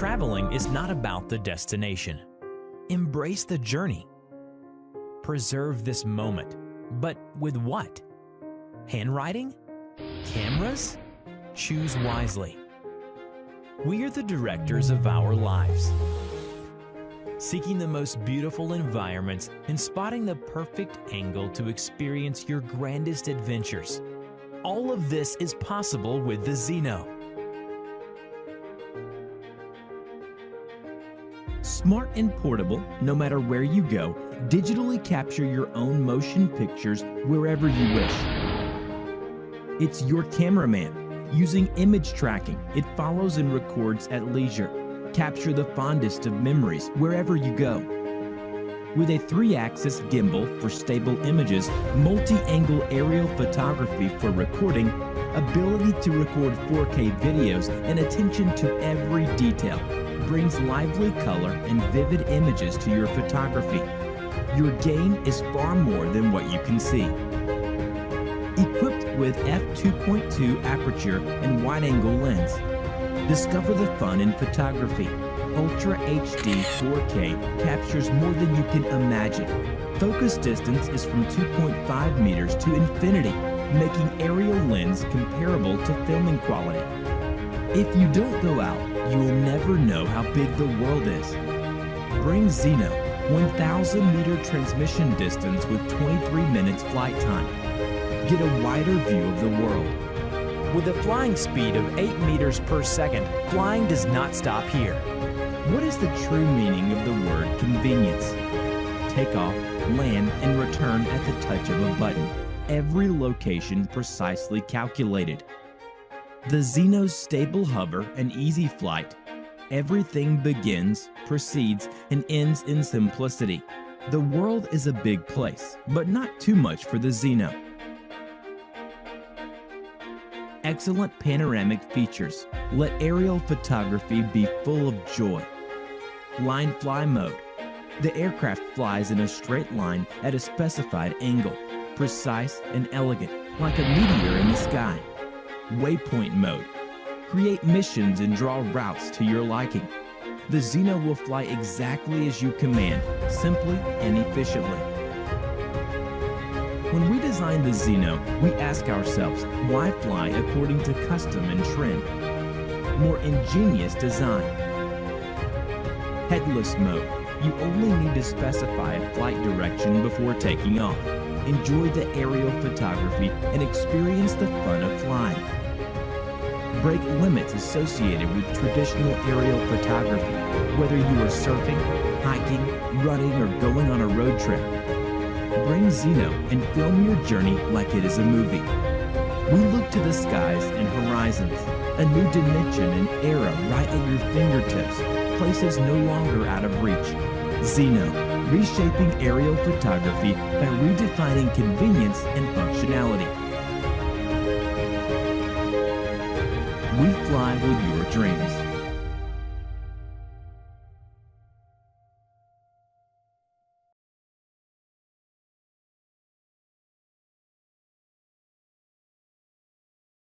traveling is not about the destination. Embrace the journey. Preserve this moment. But with what? Handwriting? Cameras? Choose wisely. We are the directors of our lives. Seeking the most beautiful environments and spotting the perfect angle to experience your grandest adventures. All of this is possible with the Zino. Smart and portable, no matter where you go, digitally capture your own motion pictures wherever you wish. It's your cameraman. Using image tracking, it follows and records at leisure. Capture the fondest of memories wherever you go. With a 3-axis gimbal for stable images, multi-angle aerial photography for recording, ability to record 4K videos, and attention to every detail brings lively color and vivid images to your photography. Your gain is far more than what you can see. Equipped with f2.2 aperture and wide-angle lens, discover the fun in photography. Ultra HD 4K captures more than you can imagine. Focus distance is from 2.5 meters to infinity, making aerial lens comparable to filming quality. If you don't go out, you will never know how big the world is. Bring Zino, 1,000-meter transmission distance with 23 minutes flight time. Get a wider view of the world. With a flying speed of 8 meters per second, flying does not stop here. What is the true meaning of the word convenience? Take off, land, and return at the touch of a button. Every location precisely calculated. The Zino's stable hover and easy flight. Everything begins, proceeds, and ends in simplicity. The world is a big place, but not too much for the Zino. Excellent panoramic features. Let aerial photography be full of joy. Line fly mode. The aircraft flies in a straight line at a specified angle, precise and elegant, like a meteor in the sky. Waypoint mode. Create missions and draw routes to your liking. The Zino will fly exactly as you command, simply and efficiently. When we design the Zino, we ask ourselves, why fly according to custom and trend? More ingenious design. Headless mode. You only need to specify a flight direction before taking off. Enjoy the aerial photography and experience the fun of flying. Break limits associated with traditional aerial photography, whether you are surfing, hiking, running, or going on a road trip. Bring Zino and film your journey like it is a movie. We look to the skies and horizons, a new dimension and era right at your fingertips, places no longer out of reach. Zino, reshaping aerial photography by redefining convenience and functionality. We fly with your dreams.